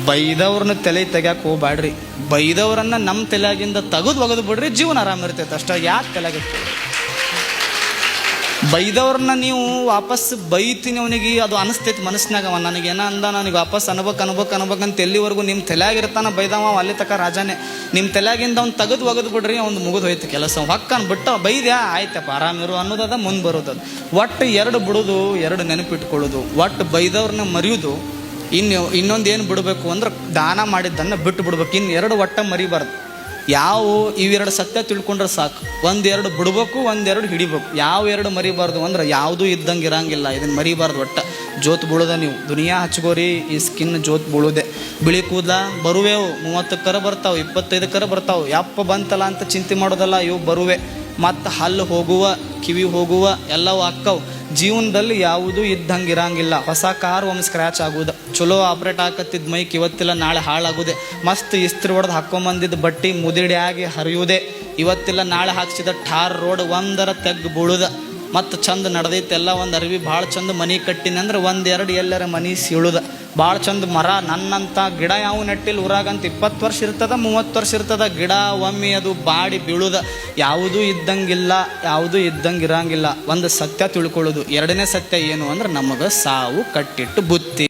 ಬೈದವ್ರನ್ನ ತಲೆ ತೆಗ್ಯಾಕೆ ಹೋಗ್ಬ್ಯಾಡ್ರಿ. ಬೈದವ್ರನ್ನ ನಮ್ಮ ತಲೆಯಾಗಿಂದ ಒಗದು ಬಿಡ್ರಿ, ಜೀವನ ಆರಾಮ ಇರ್ತೈತೆ ಅಷ್ಟ. ಯಾಕೆ ತಲೆಗೆ ಬೈದವ್ರನ್ನ ನೀವು ವಾಪಸ್ ಬೈತೀನಿ ಅವನಿಗೆ, ಅದು ಅನಿಸ್ತೈತಿ ಮನಸ್ಸಿನಾಗ. ಅವ ನನಗೇನ ಅಂದ, ನನಗೆ ವಾಪಸ್ ಅನ್ಬೇಕಂತ ಎಲ್ಲಿವರೆಗೂ ನಿಮ್ಮ ತಲೆಯಾಗಿರ್ತಾನ ಬೈದವ ಅಲ್ಲಿ ತಕ ರಾಜಾನೇ. ನಿಮ್ಮ ತಲೆಯಾಗಿಂದ ಅವ್ನು ಒಗದು ಬಿಡ್ರಿ, ಅವ್ನು ಮುಗಿದು ಹೋಯ್ತು ಕೆಲಸ. ಹೊಕ್ಕನ್ ಬಿಟ್ಟ ಬೈದ್ಯಾ ಆಯ್ತಪ್ಪ ಆರಾಮಿರು ಅನ್ನೋದದ, ಮುಂದೆ ಬರೋದದು. ಒಟ್ಟು ಎರಡು ಬಿಡೋದು, ಎರಡು ನೆನಪಿಟ್ಕೊಳ್ಳೋದು. ಒಟ್ಟು ಬೈದವ್ರನ್ನ ಮರೆಯೋದು. ಇನ್ನೊಂದು ಏನು ಬಿಡಬೇಕು ಅಂದ್ರೆ ದಾನ ಮಾಡಿದ್ದನ್ನು ಬಿಟ್ಟು ಬಿಡ್ಬೇಕು. ಇನ್ನೆರಡು ಒಟ್ಟ ಮರಿಬಾರ್ದು. ಯಾವ ಇವೆರಡು ಸತ್ಯ ತಿಳ್ಕೊಂಡ್ರೆ ಸಾಕು. ಒಂದೆರಡು ಬಿಡ್ಬೇಕು, ಒಂದೆರಡು ಹಿಡಿಬೇಕು. ಯಾವ ಎರಡು ಮರಿಬಾರ್ದು ಅಂದ್ರೆ ಯಾವುದೂ ಇದ್ದಂಗೆ ಇರಂಗಿಲ್ಲ. ಇದನ್ನು ಮರಿಬಾರ್ದು. ಒಟ್ಟ ಜೋತ್ ಬೀಳೋದ ನೀವು ದುನಿಯಾ ಹಚ್ಕೋರಿ, ಈ ಸ್ಕಿನ್ ಜೋತ್ ಬೀಳೋದೆ. ಬಿಳಿ ಕೂದಲ ಬರುವೆವು, 30 ಬರ್ತಾವೆ, 25 ಬರ್ತಾವೆ. ಯಪ್ಪ ಬಂತಲ್ಲ ಅಂತ ಚಿಂತೆ ಮಾಡೋದಲ್ಲ, ಇವು ಬರುವೆ. ಮತ್ತು ಹಲ್ಲು ಹೋಗುವ, ಕಿವಿ ಹೋಗುವ ಎಲ್ಲವೂ ಅಕ್ಕವು. ಜೀವನದಲ್ಲಿ ಯಾವುದೂ ಇದ್ದಂಗೆ ಇರಂಗಿಲ್ಲ. ಹೊಸ ಕಾರ್ ಒಮ್ಮೆ ಸ್ಕ್ರ್ಯಾಚ್ ಆಗೋದು, ಚಲೋ ಆಪ್ರೇಟ್ ಹಾಕತ್ತಿದ್ದ ಮೈಕ್ ಇವತ್ತಿಲ್ಲ ನಾಳೆ ಹಾಳಾಗೋದೆ. ಮಸ್ತ್ ಇಸ್ತ್ರಿ ಹೊಡೆದು ಹಾಕ್ಕೊಂಬಂದಿದ್ದು ಬಟ್ಟೆ ಮುದಿಡಿ ಆಗಿ ಹರಿಯುವುದೇ. ಇವತ್ತಿಲ್ಲ ನಾಳೆ ಹಾಕ್ಸಿದ ಠಾರ್ ರೋಡ್ ಒಂದರ ತೆಗ್ದು ಬೀಳುದ. ಮತ್ತು ಚಂದ ನಡೆದೈತೆ ಎಲ್ಲ. ಒಂದು ಅರಿವಿ ಭಾಳ ಚಂದ ಮನೆ ಕಟ್ಟಿನಿ ಅಂದ್ರೆ ಒಂದೆರಡು ಎಲ್ಲರ ಮನೆ ಸೀಳುದ. ಭಾಳ ಚಂದ ಮರ. ನನ್ನಂಥ ಗಿಡ ಯಾವ ನೆಟ್ಟಿಲ್ಲ ಊರಾಗಂತ 20 ವರ್ಷ ಇರ್ತದ, 30 ವರ್ಷ ಇರ್ತದ. ಗಿಡ ಒಮ್ಮೆ ಅದು ಬಾಡಿ ಬೀಳುದ. ಯಾವುದೂ ಇದ್ದಂಗಿಲ್ಲ, ಯಾವುದೂ ಇದ್ದಂಗೆ ಇರಂಗಿಲ್ಲ. ಒಂದು ಸತ್ಯ ತಿಳ್ಕೊಳ್ಳೋದು. ಎರಡನೇ ಸತ್ಯ ಏನು ಅಂದ್ರೆ ನಮಗೆ ಸಾವು ಕಟ್ಟಿಟ್ಟು ಬುತ್ತಿ.